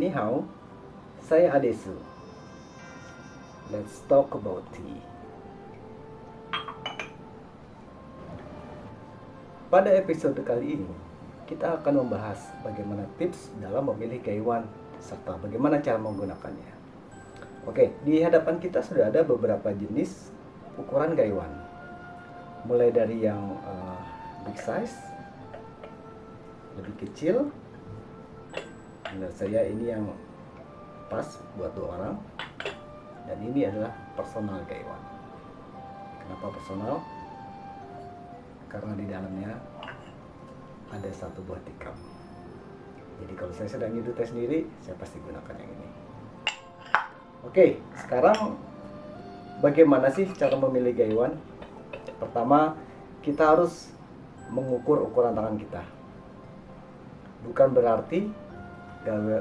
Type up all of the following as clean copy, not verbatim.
Ni hao, saya Adesu. Let's talk about tea. Pada episode kali ini, kita akan membahas bagaimana tips dalam memilih gaiwan serta bagaimana cara menggunakannya. Oke, di hadapan kita sudah ada beberapa jenis ukuran gaiwan. Mulai dari yang big size, lebih kecil. Menurut saya ini yang pas buat 2 orang. Dan ini adalah personal gaiwan. Kenapa personal? Karena di dalamnya ada 1 buah tikam. Jadi kalau saya sedang nyeduh teh sendiri, saya pasti gunakan yang ini. Oke, sekarang bagaimana sih cara memilih gaiwan? Pertama, kita harus mengukur ukuran tangan kita. Bukan berarti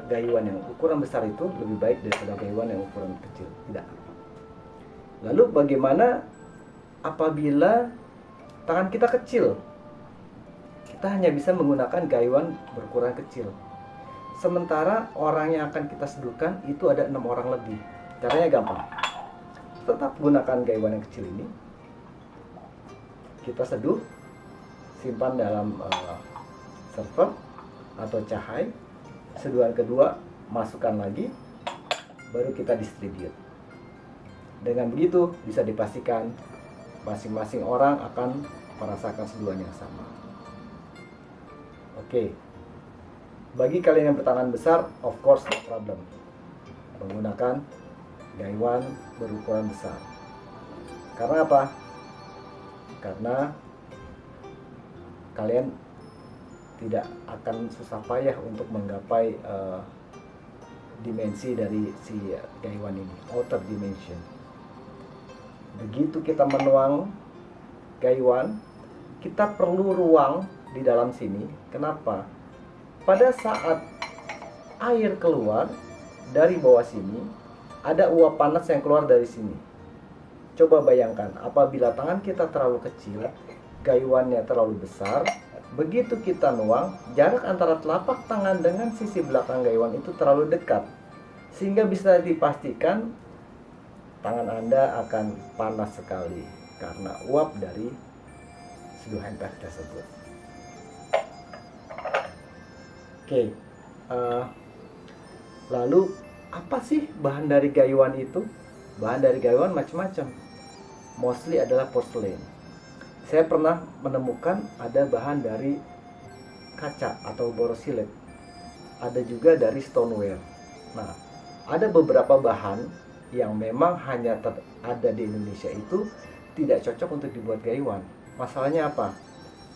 gaiwan yang ukuran besar itu lebih baik daripada gaiwan yang ukuran kecil. Tidak. Lalu bagaimana apabila tangan kita kecil? Kita hanya bisa menggunakan gaiwan berukuran kecil. Sementara orang yang akan kita seduhkan itu ada 6 orang lebih. Caranya gampang. Tetap gunakan gaiwan yang kecil ini. Kita seduh, simpan dalam server atau cahai. Seduhan kedua, masukkan lagi, baru kita distribute. Dengan begitu bisa dipastikan masing-masing orang akan merasakan seduhan yang sama. Oke, bagi kalian yang bertangan besar, of course no problem, menggunakan gaiwan berukuran besar. Karena apa? Karena kalian tidak akan susah payah untuk menggapai dimensi dari si gaiwan ini, outer dimension. Begitu kita menuang gaiwan, kita perlu ruang di dalam sini. Kenapa? Pada saat air keluar dari bawah sini, ada uap panas yang keluar dari sini. Coba bayangkan, apabila tangan kita terlalu kecil, gaiwannya terlalu besar, begitu kita nuang, jarak antara telapak tangan dengan sisi belakang gaiwan itu terlalu dekat, sehingga bisa dipastikan tangan Anda akan panas sekali karena uap dari seduhan teh tersebut. Oke, lalu apa sih bahan dari gaiwan itu? Bahan dari gaiwan macam-macam. Mostly adalah porcelain. Saya pernah menemukan ada bahan dari kaca atau borosilet. Ada juga dari stoneware. Nah, ada beberapa bahan yang memang hanya ada di Indonesia itu tidak cocok untuk dibuat gaiwan. Masalahnya apa?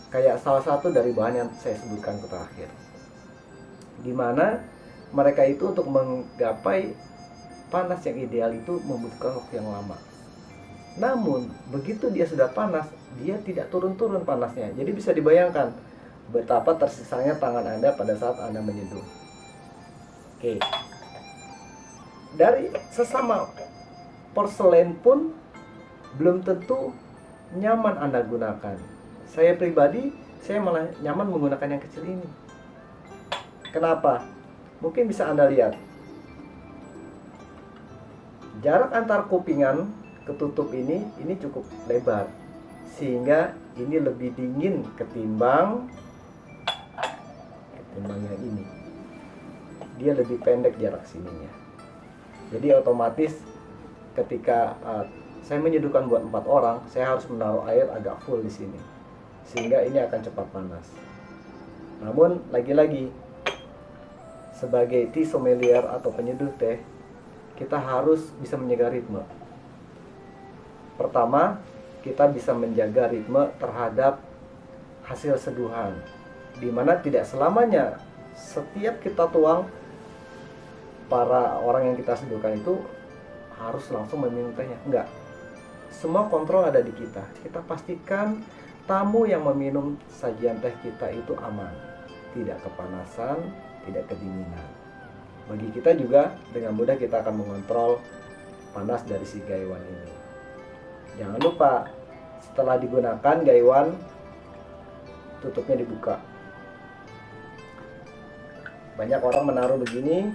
Kayak salah satu dari bahan yang saya sebutkan terakhir. Dimana mereka itu untuk menggapai panas yang ideal itu membutuhkan waktu yang lama. Namun, begitu dia sudah panas, dia tidak turun-turun panasnya. Jadi bisa dibayangkan betapa tersisanya tangan Anda pada saat Anda menyeduh. Oke. Dari sesama porselen pun belum tentu nyaman Anda gunakan. Saya pribadi, saya malah nyaman menggunakan yang kecil ini. Kenapa? Mungkin bisa Anda lihat. Jarak antar kupingan ketutup ini cukup lebar, sehingga ini lebih dingin ketimbang yang ini. Dia lebih pendek jarak sininya. Jadi otomatis ketika saya menyeduhkan buat 4 orang, saya harus menaruh air agak full di sini, sehingga ini akan cepat panas. Namun lagi-lagi sebagai tea sommelier atau penyeduh teh, kita harus bisa menjaga ritme. Pertama, kita bisa menjaga ritme terhadap hasil seduhan, di mana tidak selamanya setiap kita tuang, para orang yang kita seduhkan itu harus langsung meminum tehnya. Enggak. Semua kontrol ada di kita. Kita pastikan tamu yang meminum sajian teh kita itu aman, tidak kepanasan, tidak kedinginan. Bagi kita juga dengan mudah kita akan mengontrol panas dari si gaiwan ini. Jangan lupa setelah digunakan gaiwan, tutupnya dibuka. Banyak orang menaruh begini,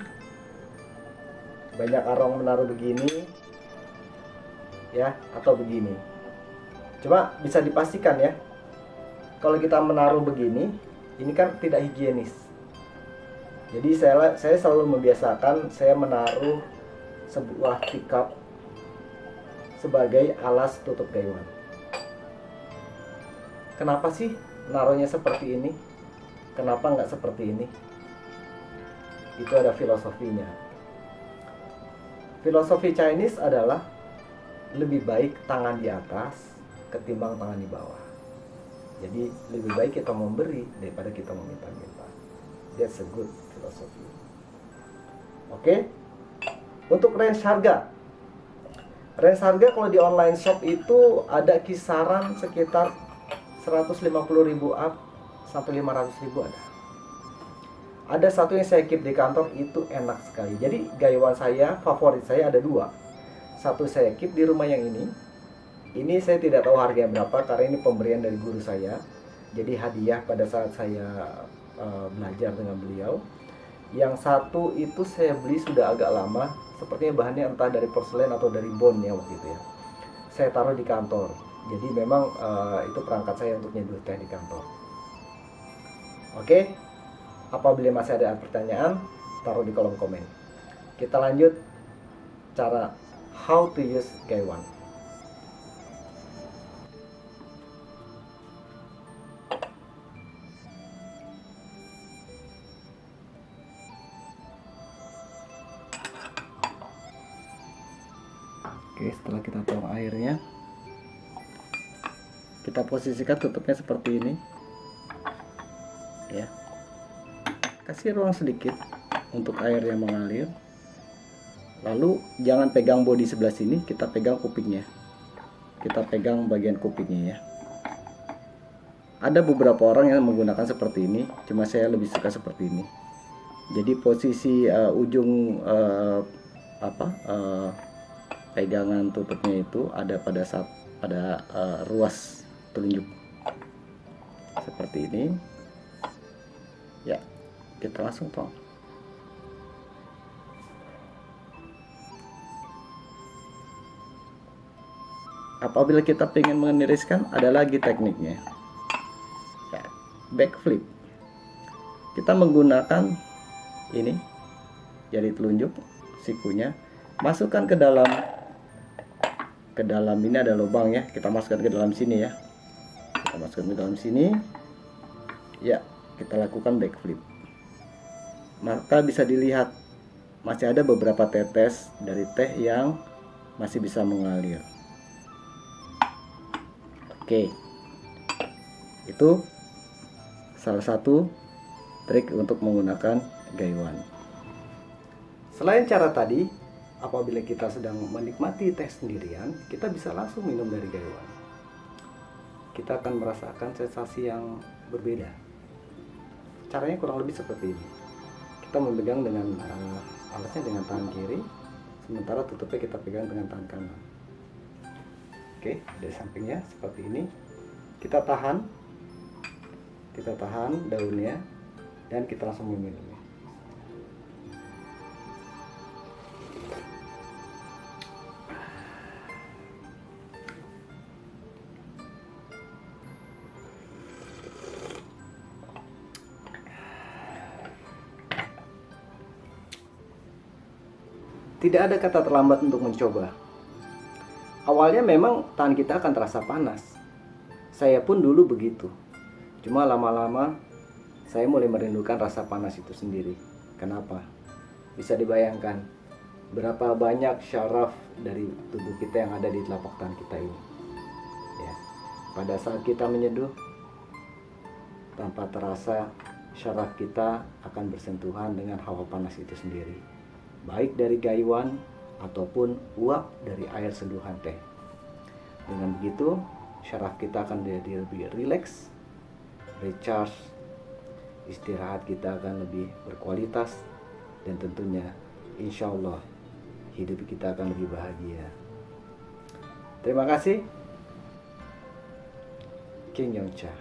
banyak orang menaruh begini ya, atau begini. Cuma bisa dipastikan ya, kalau kita menaruh begini, ini kan tidak higienis. Jadi saya selalu membiasakan saya menaruh sebuah tikar sebagai alas tutup gaywan. Kenapa sih naruhnya seperti ini? Kenapa nggak seperti ini? Itu ada filosofinya. Filosofi Chinese adalah lebih baik tangan di atas ketimbang tangan di bawah. Jadi lebih baik kita memberi daripada kita meminta-minta. That's a good philosophy. Oke. Untuk range harga. Range harga kalau di online shop itu ada kisaran sekitar 150.000 up sampai 500.000 ada. Ada satu yang saya keep di kantor, itu enak sekali. Jadi gaywan saya, favorit saya ada dua. Satu saya keep di rumah yang ini. Ini saya tidak tahu harganya berapa karena ini pemberian dari guru saya. Jadi hadiah pada saat saya belajar dengan beliau. Yang satu itu saya beli sudah agak lama. Sepertinya bahannya entah dari porselen atau dari bone ya waktu itu ya. Saya taruh di kantor. Jadi memang itu perangkat saya untuk nyeduh teh di kantor. Oke, apabila masih ada pertanyaan, taruh di kolom komen. Kita lanjut cara how to use gaywan. Oke, setelah kita tuang airnya, kita posisikan tutupnya seperti ini ya. Kasih ruang sedikit untuk air yang mengalir. Lalu jangan pegang bodi sebelah sini, kita pegang kupingnya. Kita pegang bagian kupingnya ya. Ada beberapa orang yang menggunakan seperti ini, cuma saya lebih suka seperti ini. Jadi posisi ujung pegangan tutupnya itu ada pada ruas telunjuk seperti ini ya. Kita langsung tuang. Apabila kita ingin meniriskan, ada lagi tekniknya ya, backflip. Kita menggunakan ini jari telunjuk, sikunya masukkan ke dalam ini ada lubang ya, kita masukkan ke dalam sini ya. Kita masukkan ke dalam sini ya, kita lakukan backflip. Maka bisa dilihat masih ada beberapa tetes dari teh yang masih bisa mengalir. Oke, itu salah satu trik untuk menggunakan gaywan. Selain cara tadi, apabila kita sedang menikmati teh sendirian, kita bisa langsung minum dari gaywan. Kita akan merasakan sensasi yang berbeda. Caranya kurang lebih seperti ini. Kita memegang dengan alasnya dengan tangan kiri, sementara tutupnya kita pegang dengan tangan kanan. Oke, dari sampingnya seperti ini. Kita tahan daunnya dan kita langsung meminumnya. Tidak ada kata terlambat untuk mencoba. Awalnya memang tangan kita akan terasa panas. Saya pun dulu begitu. Cuma lama-lama saya mulai merindukan rasa panas itu sendiri. Kenapa? Bisa dibayangkan berapa banyak syaraf dari tubuh kita yang ada di telapak tangan kita ini. Ya. Pada saat kita menyeduh, tanpa terasa syaraf kita akan bersentuhan dengan hawa panas itu sendiri. Baik dari gaywan ataupun uap dari air seduhan teh. Dengan begitu, syaraf kita akan jadi lebih rileks, recharge, istirahat kita akan lebih berkualitas, dan tentunya insya Allah hidup kita akan lebih bahagia. Terima kasih. King Yongcha.